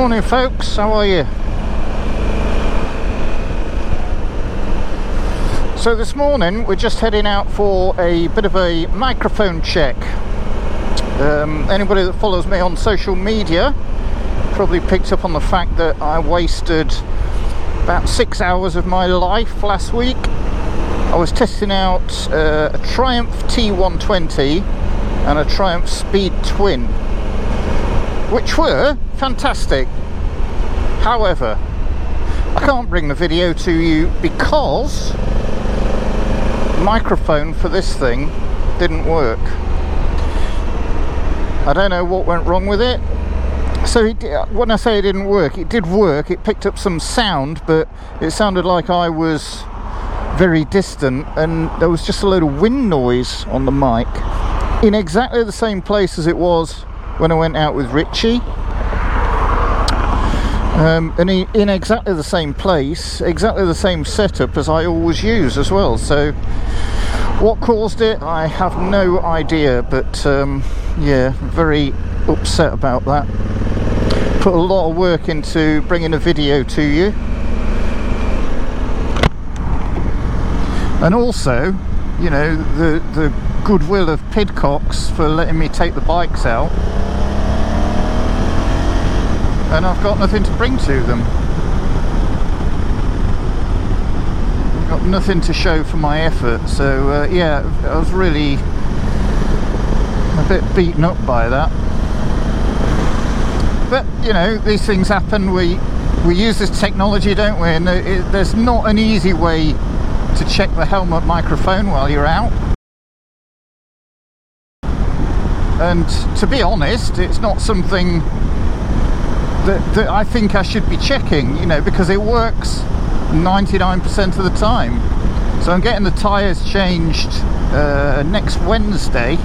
Morning folks, how are you? So this morning we're just heading out for a bit of a microphone check. Anybody that follows me on social media probably picked up on the fact that I wasted about 6 hours of my life last week. I was testing out a Triumph T120 and a Triumph Speed Twin, which were fantastic. However, I can't bring the video to you because the microphone for this thing didn't work. I don't know what went wrong with it. So when I say it didn't work, it did work. It picked up some sound, but it sounded like I was very distant and there was just a load of wind noise on the mic in exactly the same place as it was when I went out with Richie. And in exactly the same place, exactly the same setup as I always use as well. So what caused it, I have no idea, but yeah, very upset about that. Put a lot of work into bringing a video to you, and also, you know, the goodwill of Pidcocks for letting me take the bikes out, and I've got nothing to bring to them. I've got nothing to show for my effort, so yeah, I was really a bit beaten up by that. But you know, these things happen. We use this technology, don't we? And there's not an easy way to check the helmet microphone while you're out. And to be honest, it's not something that I think I should be checking, you know, because it works 99% of the time. So I'm getting the tyres changed next Wednesday.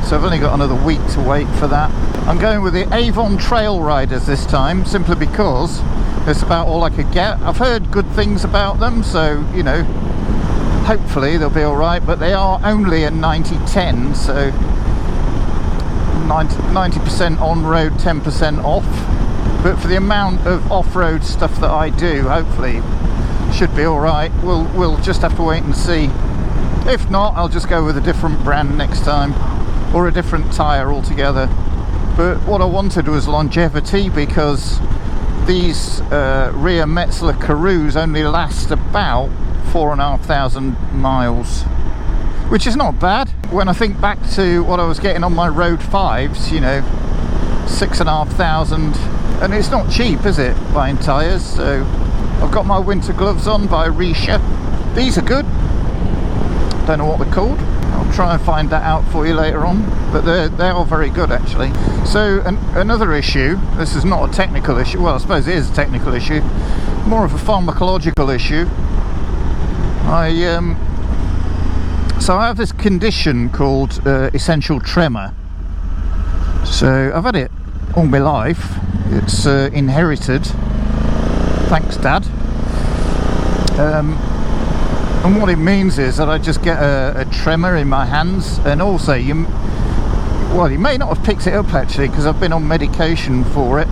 So I've only got another week to wait for that. I'm going with the Avon Trail Riders this time, simply because it's about all I could get. I've heard good things about them, so, you know, hopefully they'll be alright, but they are only a 90/10, so 90% on-road, 10% off. But for the amount of off-road stuff that I do, hopefully should be alright. We'll just have to wait and see. If not, I'll just go with a different brand next time, or a different tyre altogether. But what I wanted was longevity, because these rear Metzeler Karoos only last about 4,500 miles, which is not bad. When I think back to what I was getting on my Road 5s, you know, 6,500, and it's not cheap, is it, buying tyres? So I've got my winter gloves on by Risha. These are good. Don't know what they're called. I'll try and find that out for you later on, but they are very good actually. So another issue, this is not a technical issue, well I suppose it is a technical issue, more of a pharmacological issue. So I have this condition called essential tremor. So I've had it all my life. It's inherited, thanks Dad. And what it means is that I just get a tremor in my hands, and also you may not have picked it up actually, because I've been on medication for it.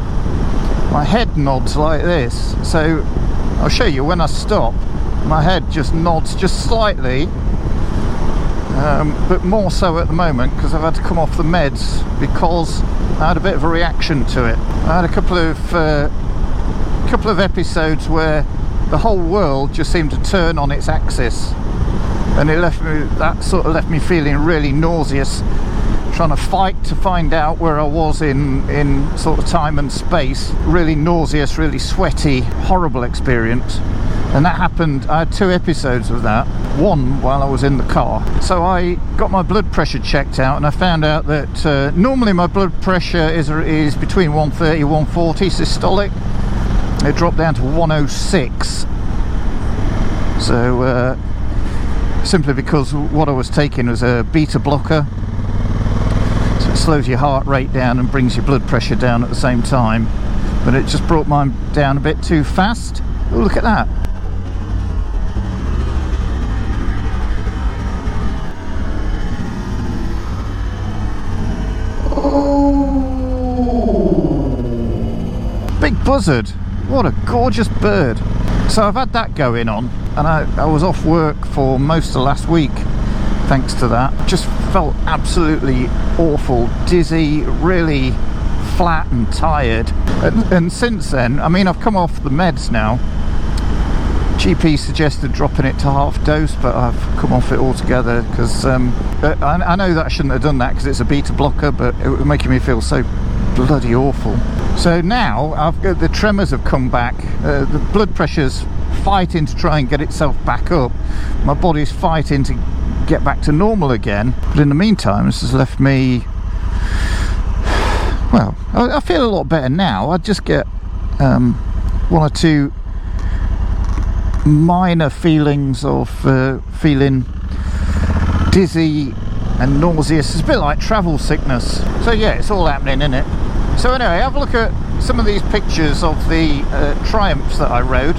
My head nods like this, so I'll show you. When I stop, my head just nods just slightly, but more so at the moment because I've had to come off the meds because I had a bit of a reaction to it. I had a couple of episodes where the whole world just seemed to turn on its axis, and that sort of left me feeling really nauseous, trying to fight to find out where I was in sort of time and space. Really nauseous, really sweaty, horrible experience. And that happened, I had 2 episodes of that, one while I was in the car. So I got my blood pressure checked out, and I found out that normally my blood pressure is between 130 and 140 systolic. It dropped down to 106, so simply because what I was taking was a beta blocker, so it slows your heart rate down and brings your blood pressure down at the same time, but it just brought mine down a bit too fast. Oh, look at that. buzzard. What a gorgeous bird. So I've had that going on, and I was off work for most of last week thanks to that. Just felt absolutely awful, dizzy, really flat and tired. And since then, I mean, I've come off the meds now. GP suggested dropping it to half dose, but I've come off it altogether because I know that I shouldn't have done that because it's a beta blocker, but it was making me feel so bloody awful. So now I've got the tremors have come back, the blood pressure's fighting to try and get itself back up, my body's fighting to get back to normal again, but in the meantime this has left me, well, I feel a lot better now. I just get one or two minor feelings of feeling dizzy and nauseous. It's a bit like travel sickness. So yeah, it's all happening, isn't it? So anyway, have a look at some of these pictures of the Triumphs that I rode.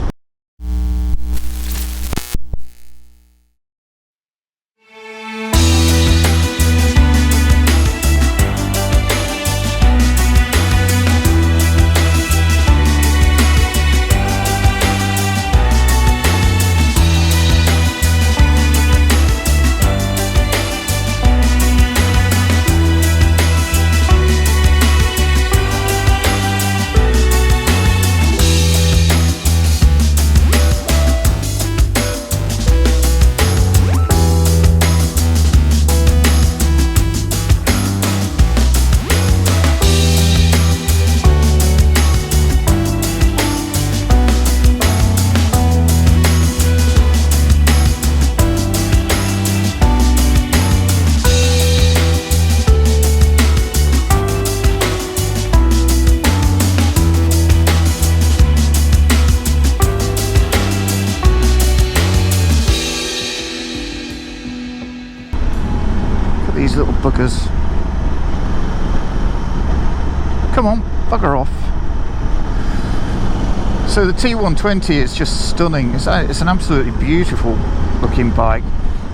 These little buggers. Come on, bugger off. So the T120 is just stunning. It's an absolutely beautiful looking bike.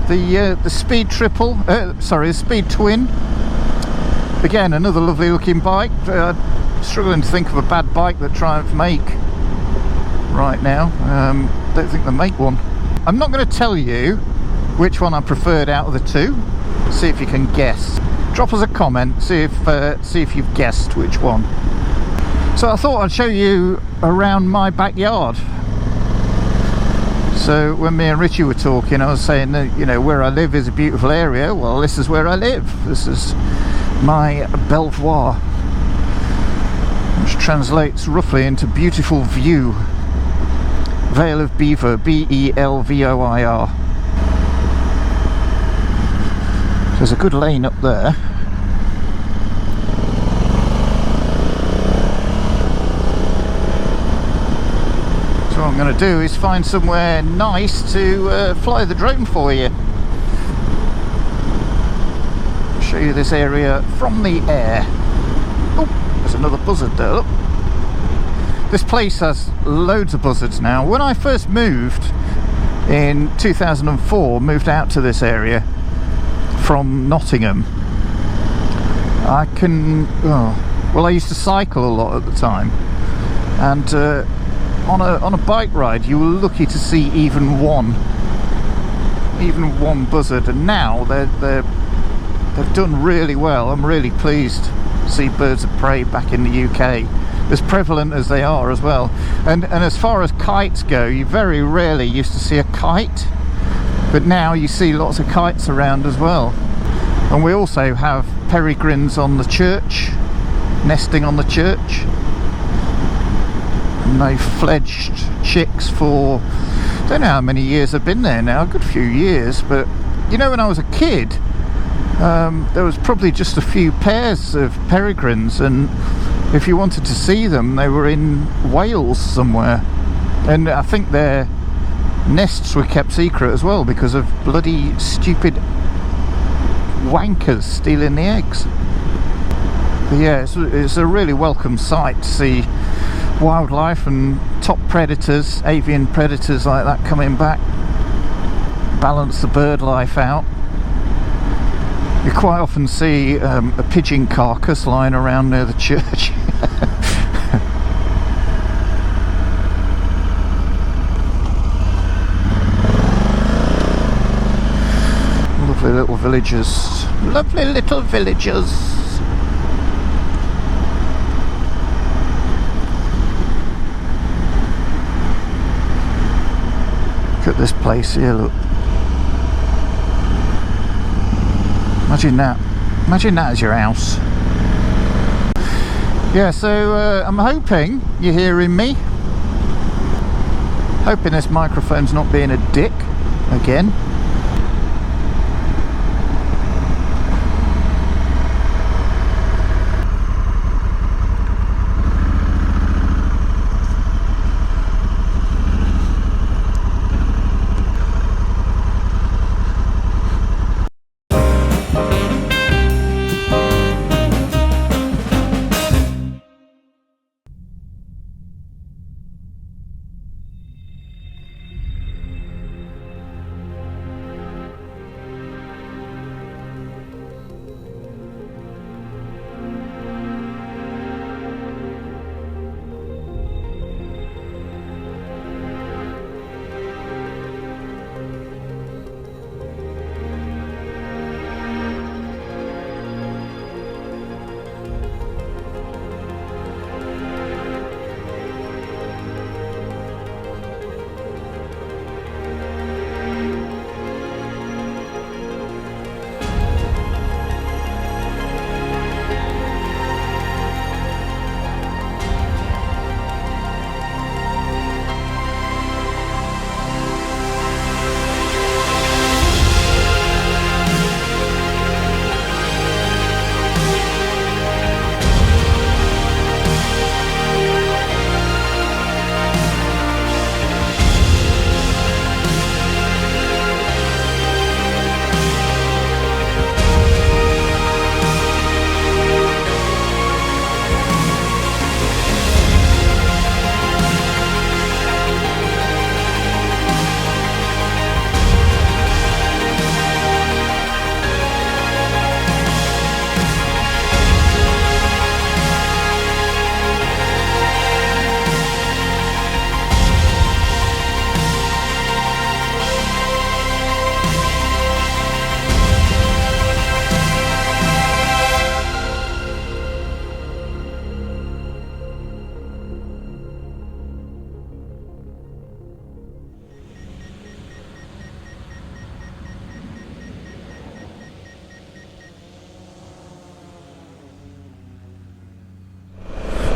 The Speed Triple, sorry, the Speed Twin. Again, another lovely looking bike. Struggling to think of a bad bike that Triumph make right now. Don't think they make one. I'm not going to tell you which one I preferred out of the two. See if you can guess. Drop us a comment, see if you've guessed which one. So I thought I'd show you around my backyard. So when me and Richie were talking, I was saying that, you know, where I live is a beautiful area. Well, this is where I live. This is my Belvoir, which translates roughly into beautiful view. Vale of Beaver, B-E-L-V-O-I-R. There's a good lane up there. So what I'm going to do is find somewhere nice to fly the drone for you. Show you this area from the air. Oh, there's another buzzard there, look. This place has loads of buzzards now. When I first moved in 2004, moved out to this area from Nottingham, I used to cycle a lot at the time, and on a bike ride you were lucky to see even one buzzard, and now they've done really well. I'm really pleased to see birds of prey back in the UK, as prevalent as they are as well. And as far as kites go, you very rarely used to see a kite, but now you see lots of kites around as well. And we also have peregrines on the church, nesting on the church, and they've fledged chicks for, don't know how many years they've been there now, a good few years. But you know, when I was a kid, there was probably just a few pairs of peregrines, and if you wanted to see them, they were in Wales somewhere, and I think their nests were kept secret as well because of bloody stupid wankers stealing the eggs. But yeah, it's a really welcome sight to see wildlife and top predators, avian predators like that coming back, balance the bird life out. You quite often see a pigeon carcass lying around near the church. Lovely little villagers. Lovely little villagers. Look at this place here, look. Imagine that. Imagine that as your house. Yeah, so I'm hoping you're hearing me. Hoping this microphone's not being a dick again.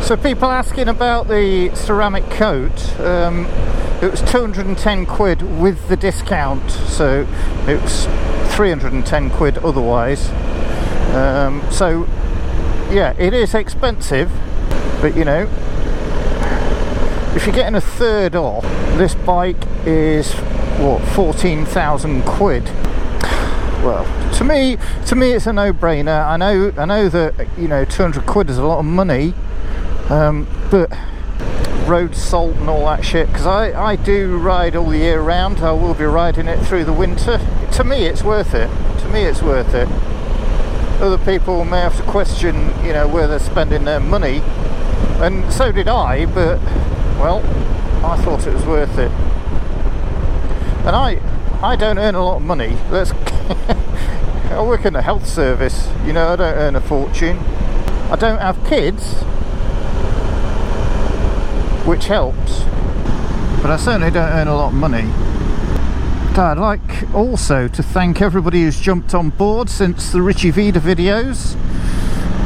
So people asking about the ceramic coat, it was 210 quid with the discount, so it was 310 quid otherwise. So yeah, it is expensive, but you know, if you're getting a third off, this bike is what, 14,000 quid. Well, to me it's a no-brainer. I know that, you know, 200 quid is a lot of money. But road salt and all that shit, because I do ride all the year round. I will be riding it through the winter. To me it's worth it. To me it's worth it. Other people may have to question, you know, where they're spending their money, and so did I, but well, I thought it was worth it. And I don't earn a lot of money. I work in the health service, you know, I don't earn a fortune. I don't have kids, which helps, but I certainly don't earn a lot of money. I'd like also to thank everybody who's jumped on board since the Richie Vida videos.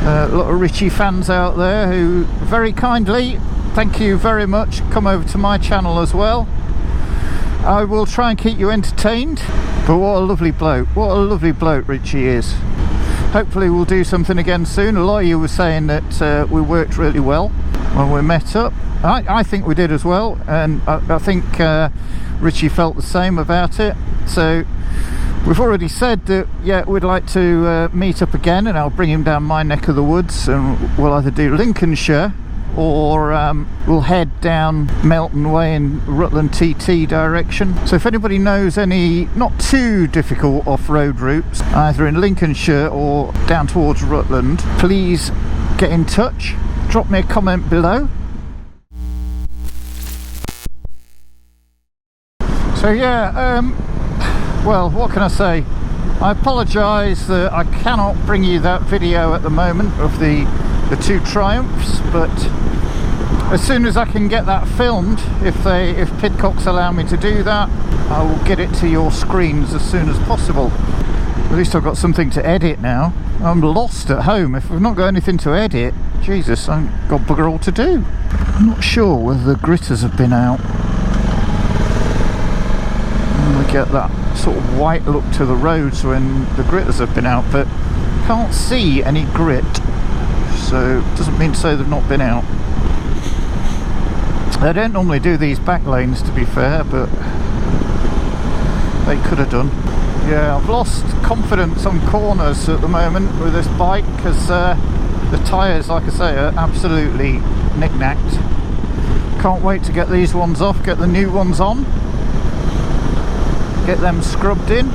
A lot of Richie fans out there who very kindly, thank you very much, come over to my channel as well. I will try and keep you entertained, but what a lovely bloke, what a lovely bloke Richie is. Hopefully we'll do something again soon. A lot of you were saying that we worked really well when we met up. I think we did as well, and I think Richie felt the same about it. So we've already said that, yeah, we'd like to meet up again, and I'll bring him down my neck of the woods, and we'll either do Lincolnshire or we'll head down Melton Way in Rutland TT direction. So if anybody knows any not too difficult off-road routes, either in Lincolnshire or down towards Rutland, please get in touch, drop me a comment below. So yeah, well, what can I say? I apologise that I cannot bring you that video at the moment of the two Triumphs, but as soon as I can get that filmed, if Pidcocks allow me to do that, I will get it to your screens as soon as possible. At least I've got something to edit now. I'm lost at home. If I've not got anything to edit, Jesus, I've got bugger all to do. I'm not sure whether the gritters have been out. And we get that sort of white look to the roads when the gritters have been out, but can't see any grit, so it doesn't mean to say they've not been out. They don't normally do these back lanes, to be fair, but they could have done. Yeah, I've lost confidence on corners at the moment with this bike because the tyres, like I say, are absolutely knick-knacked. Can't wait to get these ones off, get the new ones on, get them scrubbed in.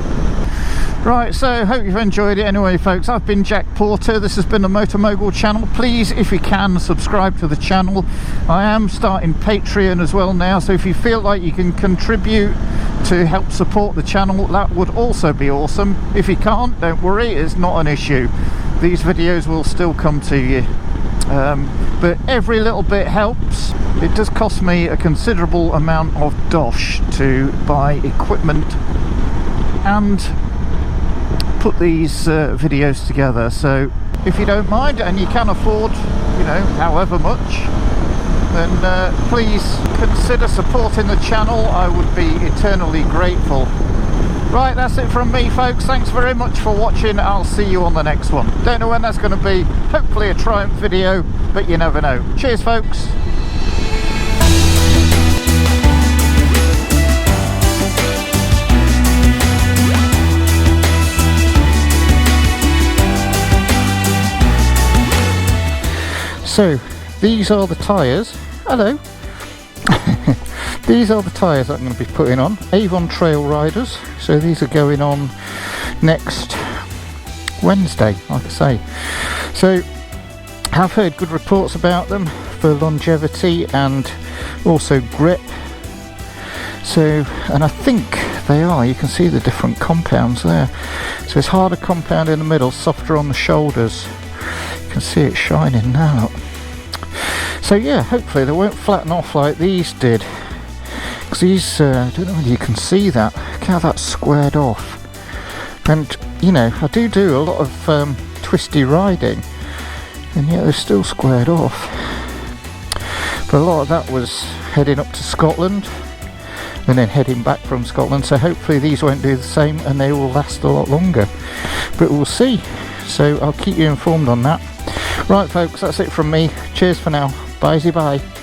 Right, so hope you've enjoyed it anyway, folks. I've been Jack Porter. This has been the Motor Mogul channel. Please, if you can, subscribe to the channel. I am starting Patreon as well now, so if you feel like you can contribute to help support the channel, that would also be awesome. If you can't, don't worry, it's not an issue. These videos will still come to you. But every little bit helps. It does cost me a considerable amount of dosh to buy equipment and put these videos together, so if you don't mind and you can afford, you know, however much, then please consider supporting the channel. I would be eternally grateful. Right, that's it from me, folks. Thanks very much for watching. I'll see you on the next one. Don't know when that's going to be. Hopefully a Triumph video, but you never know. Cheers, folks. So these are the tyres. Hello. These are the tyres that I'm going to be putting on. Avon Trail Riders. So these are going on next Wednesday, like I say. So I've heard good reports about them for longevity and also grip. So, and I think they are, you can see the different compounds there. So it's harder compound in the middle, softer on the shoulders. You can see it shining now. So yeah, hopefully they won't flatten off like these did, because these, I don't know whether you can see that, look how that's squared off. And you know, I do a lot of twisty riding, and yet they're still squared off. But a lot of that was heading up to Scotland and then heading back from Scotland, so hopefully these won't do the same and they will last a lot longer, but we'll see. So I'll keep you informed on that. Right, folks, that's it from me. Cheers for now. Bye-bye.